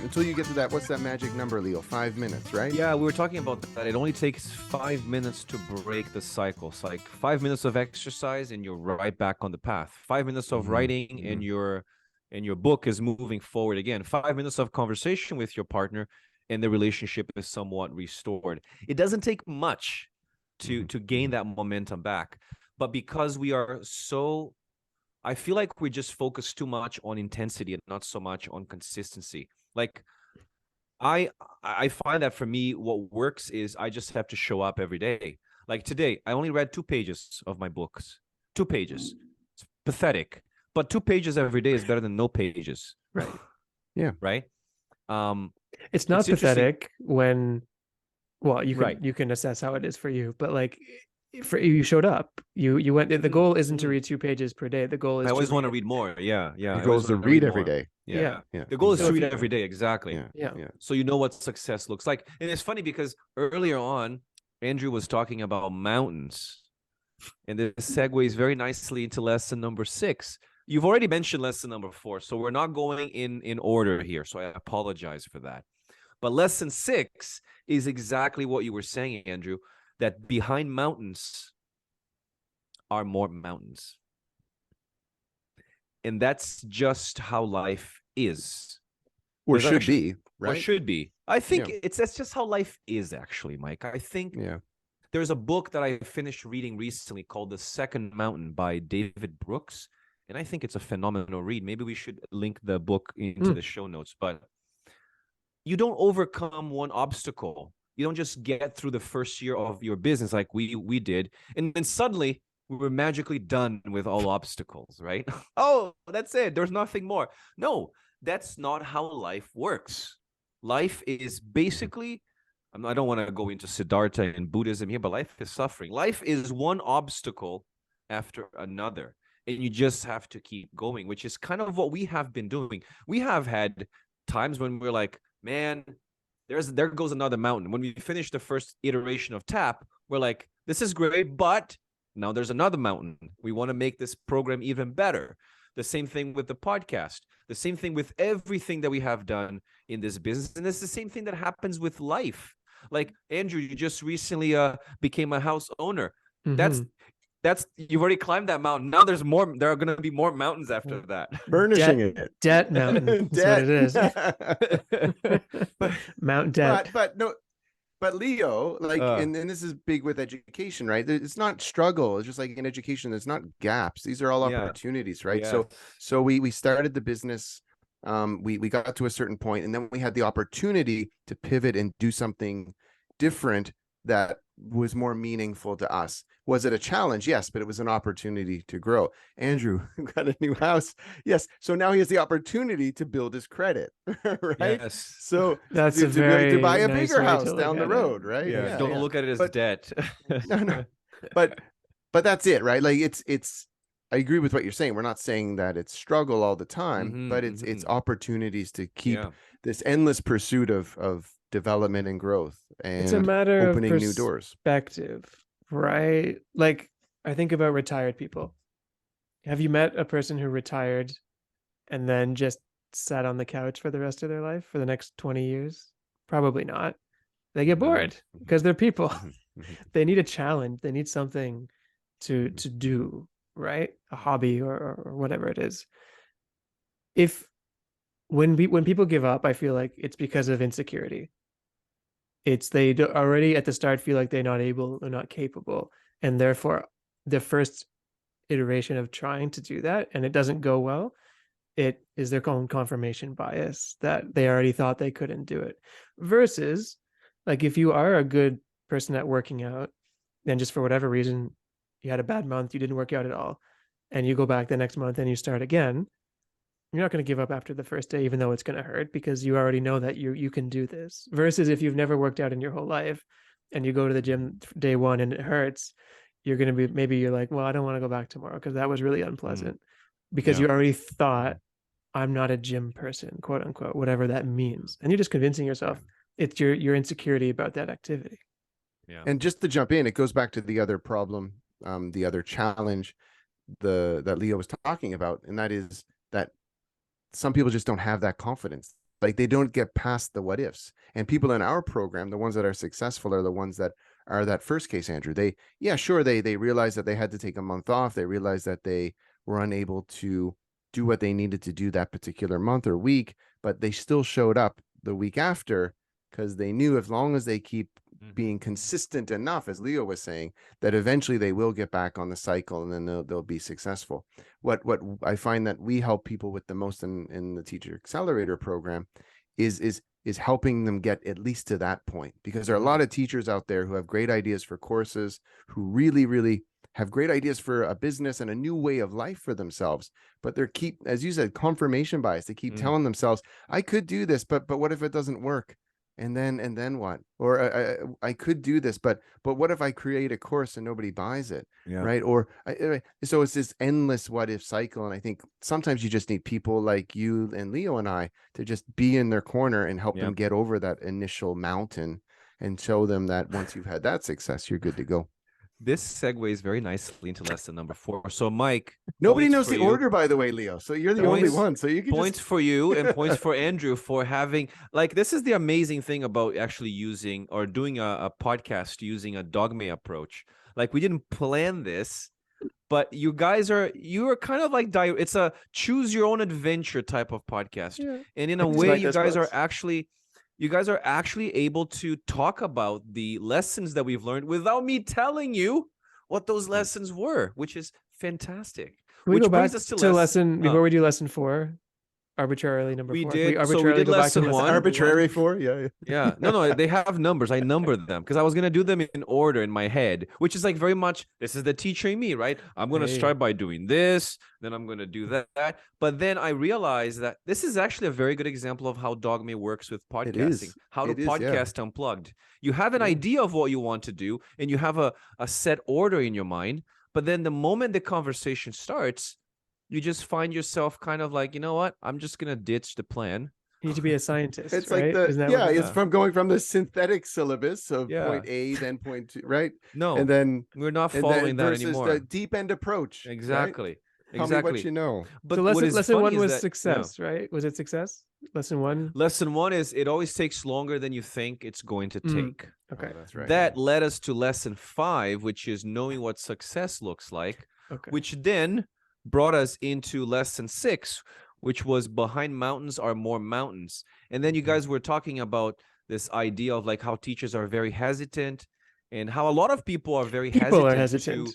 until you get to that, what's that magic number, Leo? 5 minutes, right? Yeah, we were talking about that. It only takes 5 minutes to break the cycle. It's like 5 minutes of exercise and you're right back on the path. 5 minutes of writing and your book is moving forward again. 5 minutes of conversation with your partner and the relationship is somewhat restored. It doesn't take much to gain that momentum back. But because we are so, I feel like we just focus too much on intensity and not so much on consistency. Like I find that for me, what works is I just have to show up every day. Like today, I only read 2 pages of my books. 2 pages. It's pathetic. But 2 pages every day is better than no pages. Right. Yeah. Right. It's not It's pathetic when, well, you can Right. you can assess how it is for you, but like for you showed up. You went. The goal isn't to read 2 pages per day. The goal is I always want to it. read more. Yeah. Yeah. The I goal always is to wanna read every more. day. Yeah. Yeah. The goal is So to if read you- every day. Exactly. Yeah. So you know what success looks like. And it's funny because earlier on, Andrew was talking about mountains. And this segues very nicely into lesson number 6. You've already mentioned lesson number 4, so we're not going in order here. So I apologize for that. But lesson 6 is exactly what you were saying, Andrew, that behind mountains are more mountains. And that's just how life is. Or There's should actually- be, right? Or should be. I think Yeah. that's just how life is, actually, Mike. I think there's a book that I finished reading recently called The Second Mountain by David Brooks. And I think it's a phenomenal read. Maybe we should link the book into the show notes. But you don't overcome one obstacle. You don't just get through the first year of your business like we did. And then suddenly we were magically done with all obstacles, right? Oh, that's it. There's nothing more. No, that's not how life works. Life is basically, I don't want to go into Siddhartha and Buddhism here, but life is suffering. Life is one obstacle after another. And you just have to keep going, which is kind of what we have been doing. We have had times when we're like, man, there goes another mountain. When we finish the first iteration of TAP, we're like, this is great, but now there's another mountain. We want to make this program even better. The same thing with the podcast. The same thing with everything that we have done in this business. And it's the same thing that happens with life. Like, Andrew, you just recently became a house owner. That's you've already climbed that mountain. Now there's more. There are going to be more mountains after that. Burnishing it. Debt mountain. That's what it is. Mount debt. But Leo, like, and this is big with education, right? It's not struggle. It's just like in education, there's not gaps. These are all opportunities, right? Yeah. So we started the business. We got to a certain point, and then we had the opportunity to pivot and do something different that was more meaningful to us. Was it a challenge? Yes, but it was an opportunity to grow. Andrew got a new house. Yes. So now he has the opportunity to build his credit, right? Yes. So That's to buy a bigger house down the road, right? Yeah. Don't look at it as debt. No. But that's it, right? Like it's I agree with what you're saying. We're not saying that it's struggle all the time, but it's opportunities to keep this endless pursuit of development and growth, and it's a matter opening of new doors. Perspective, right? Like I think about retired people. Have you met a person who retired and then just sat on the couch for the rest of their life for the next 20 years? Probably not. They get bored because they're people. They need a challenge. They need something to do, right? A hobby or whatever it is. When people give up, I feel like it's because of insecurity. It's they already at the start feel like they're not able or not capable, and therefore the first iteration of trying to do that and it doesn't go well, it is their own confirmation bias that they already thought they couldn't do it. Versus, like, if you are a good person at working out, and just for whatever reason you had a bad month, you didn't work out at all, and you go back the next month and you start again, you're not going to give up after the first day, even though it's going to hurt, because you already know that you can do this. Versus if you've never worked out in your whole life and you go to the gym day 1 and it hurts, you're going to be, maybe you're like, well, I don't want to go back tomorrow because that was really unpleasant, because you already thought, I'm not a gym person, quote unquote, whatever that means. And you're just convincing yourself it's your insecurity about that activity. Yeah. And just to jump in, it goes back to the other problem, the other challenge that Leo was talking about, and that is that some people just don't have that confidence. Like they don't get past the what ifs. And people in our program, the ones that are successful are the ones that are that first case, Andrew. They realized that they had to take a month off. They realized that they were unable to do what they needed to do that particular month or week, but they still showed up the week after because they knew as long as they keep being consistent enough, as Leo was saying, that eventually they will get back on the cycle and then they'll be successful. What I find that we help people with the most in the Teacher Accelerator program is helping them get at least to that point, because there are a lot of teachers out there who have great ideas for courses, who really, really have great ideas for a business and a new way of life for themselves, but they're as you said, confirmation bias. They keep telling themselves, I could do this, but what if it doesn't work? And then what? Or I could do this, but what if I create a course and nobody buys it? Yeah. Right? Or so it's this endless what if cycle. And I think sometimes you just need people like you and Leo and I to just be in their corner and help them get over that initial mountain and show them that once you've had that success, you're good to go. This segues very nicely into lesson number 4. So, Mike, nobody knows the order, by the way, Leo. So you're the only one. So you can points for you and points for Andrew for having, like, this is the amazing thing about actually using or doing a podcast using a dogma approach. Like, we didn't plan this, but you are kind of like it's a choose your own adventure type of podcast, and in a way, you guys are actually able to talk about the lessons that we've learned without me telling you what those lessons were, which is fantastic. Can we go back to lesson before we do lesson 4? Arbitrarily number 4. We did lesson 1. Arbitrary 4, yeah. No, they have numbers. I numbered them because I was gonna do them in order in my head, which is like very much this is the teacher in me, right? I'm gonna start by doing this, then I'm gonna do that. But then I realized that this is actually a very good example of how Dogme works with podcasting. How to podcast unplugged. You have an idea of what you want to do, and you have a set order in your mind. But then the moment the conversation starts, you just find yourself kind of like, you know what? I'm just gonna ditch the plan. You need to be a scientist. It's right? like it's from going from the synthetic syllabus of point A, then point 2, right? No, and then we're not following that anymore. Versus the deep end approach. Exactly. Right? Exactly. Tell me what you know. But so lesson 1 was success, right? Was it success? Lesson 1? Lesson 1 is it always takes longer than you think it's going to take. Okay. Oh, that's right. That led us to lesson 5, which is knowing what success looks like, which then brought us into lesson 6, which was behind mountains are more mountains. And then you guys were talking about this idea of like how teachers are very hesitant and how a lot of people are very hesitant.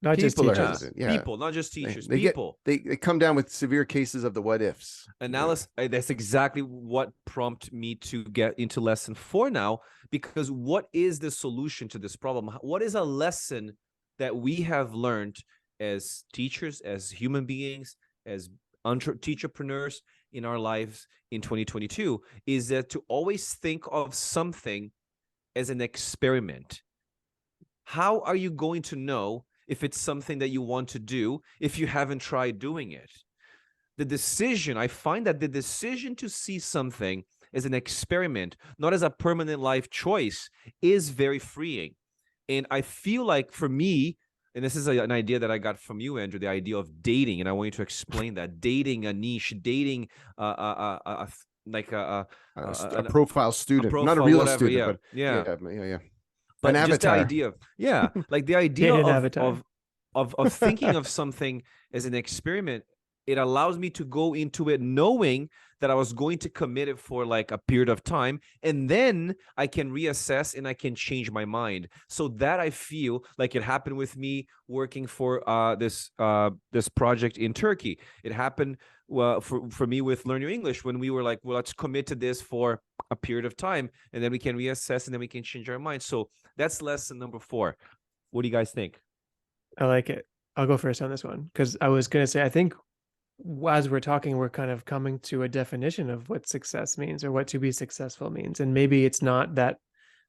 Not just teachers. People, not just teachers. They come down with severe cases of the what ifs. Analysis. That's exactly what prompted me to get into lesson 4 now, because what is the solution to this problem? What is a lesson that we have learned as teachers, as human beings, as teacherpreneurs in our lives in 2022, is that to always think of something as an experiment. How are you going to know if it's something that you want to do if you haven't tried doing it? I find that the decision to see something as an experiment, not as a permanent life choice, is very freeing. And I feel like for me, and this is an idea that I got from you, Andrew, the idea of dating. And I want you to explain that. Dating a niche, dating a profile student, not a real whatever, student, yeah. But just the idea, like the idea of thinking of something as an experiment, it allows me to go into it knowing that I was going to commit it for like a period of time, and then I can reassess and I can change my mind. So that I feel like it happened with me working for this project in Turkey. It happened for me with Learn Your English when we were like, well, let's commit to this for a period of time, and then we can reassess and then we can change our mind. So that's lesson number 4. What do you guys think? I like it. I'll go first on this one because I was going to say, I think as we're talking, we're kind of coming to a definition of what success means or what to be successful means. And maybe it's not that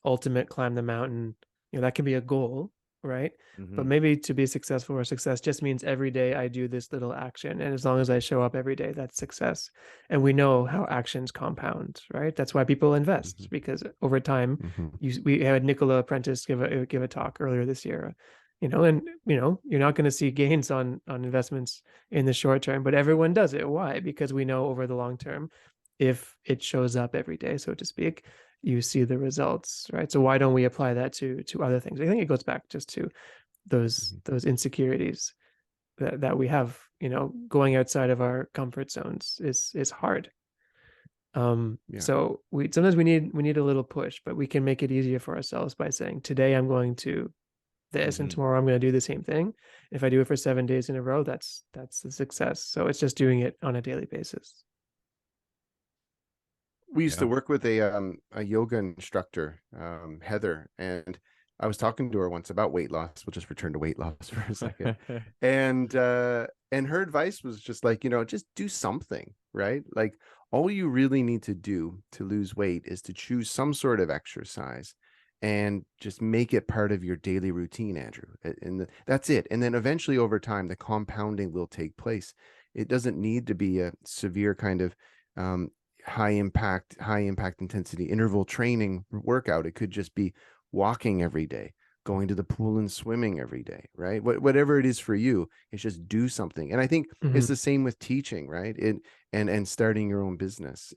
ultimate climb the mountain, that can be a goal, right? But maybe to be successful or success just means every day I do this little action. And as long as I show up every day, that's success. And we know how actions compound, right? That's why people invest, because over time, we had Nicola Prentice give a talk earlier this year. And you're not going to see gains on investments in the short term, but everyone does it. Why? Because we know over the long term, if it shows up every day, so to speak, you see the results, right? So why don't we apply that to other things? I think it goes back just to those insecurities that we have. Going outside of our comfort zones is hard. So sometimes we need a little push, but we can make it easier for ourselves by saying, today I'm going to this, and tomorrow I'm going to do the same thing. If I do it for 7 days in a row, that's the success. So it's just doing it on a daily basis. We used to work with a yoga instructor, Heather, and I was talking to her once about weight loss. We'll just return to weight loss for a second. And her advice was just like, just do something, right? Like, all you really need to do to lose weight is to choose some sort of exercise and just make it part of your daily routine, Andrew. And that's it. And then eventually over time, the compounding will take place. It doesn't need to be a severe kind of high impact intensity interval training workout. It could just be walking every day, going to the pool and swimming every day, right? Whatever it is for you, it's just do something. And I think it's the same with teaching, right? And starting your own business.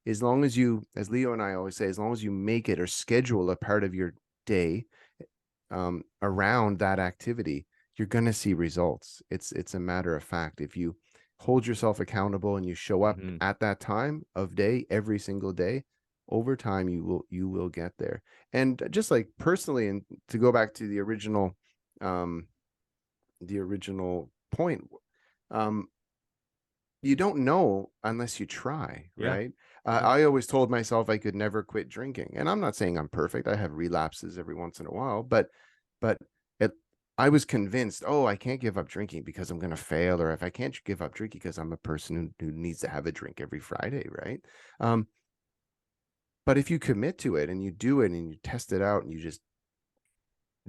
As long as you, as Leo and I always say, as long as you make it or schedule a part of your day around that activity, you're going to see results. It's a matter of fact. If you hold yourself accountable and you show up at that time of day every single day, over time you will get there. And just like personally, and to go back to the original point, you don't know unless you try, right? I always told myself I could never quit drinking, and I'm not saying I'm perfect. I have relapses every once in a while, but I was convinced, I can't give up drinking because I'm going to fail, or if I can't give up drinking because I'm a person who needs to have a drink every Friday, right? But if you commit to it and you do it and you test it out and you just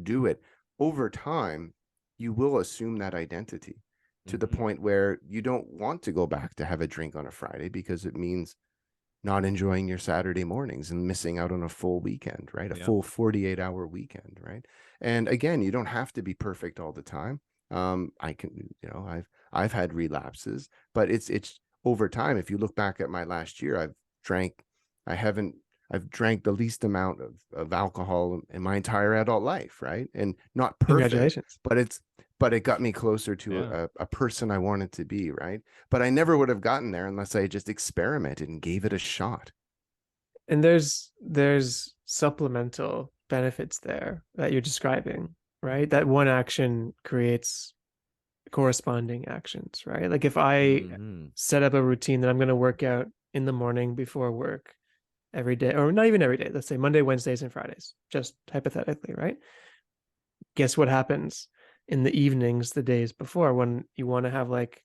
do it, over time, you will assume that identity to the point where you don't want to go back to have a drink on a Friday, because it means not enjoying your Saturday mornings and missing out on a full weekend, right? A full 48-hour weekend, right? And again, you don't have to be perfect all the time. I've had relapses, but it's over time. If you look back at my last year, I've drank the least amount of alcohol in my entire adult life, right? And not perfect, congratulations, but it got me closer to a person I wanted to be, right? But I never would have gotten there unless I just experimented and gave it a shot. And there's supplemental benefits there that you're describing, right? That one action creates corresponding actions, right? Like if I set up a routine that I'm going to work out in the morning before work every day, or not even every day, let's say Monday, Wednesdays, and Fridays, just hypothetically, right? Guess what happens in the evenings, the days before, when you want to have like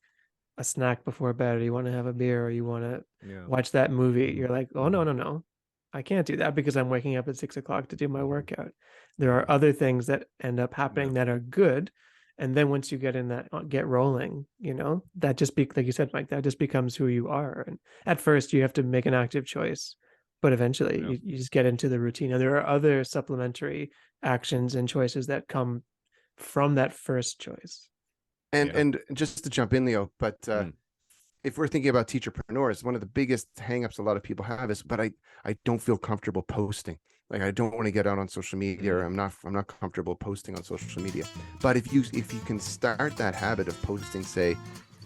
a snack before bed, or you want to have a beer, or you want to watch that movie, you're like, oh, no, I can't do that because I'm waking up at 6 o'clock to do my workout. There are other things that end up happening that are good. And then once you get rolling, that just like you said, Mike, that just becomes who you are. And at first you have to make an active choice, but eventually you just get into the routine. And there are other supplementary actions and choices that come from that first choice. And just to jump in, Leo, but if we're thinking about teacherpreneurs, one of the biggest hangups a lot of people have is, but I don't feel comfortable posting. Like, I don't want to get out on social media, or I'm not comfortable posting on social media. But if you can start that habit of posting, say,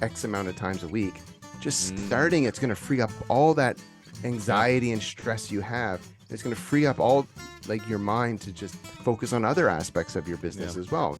X amount of times a week, just starting, it's going to free up all that anxiety and stress you have. It's going to free up all, like, your mind to just focus on other aspects of your business as well.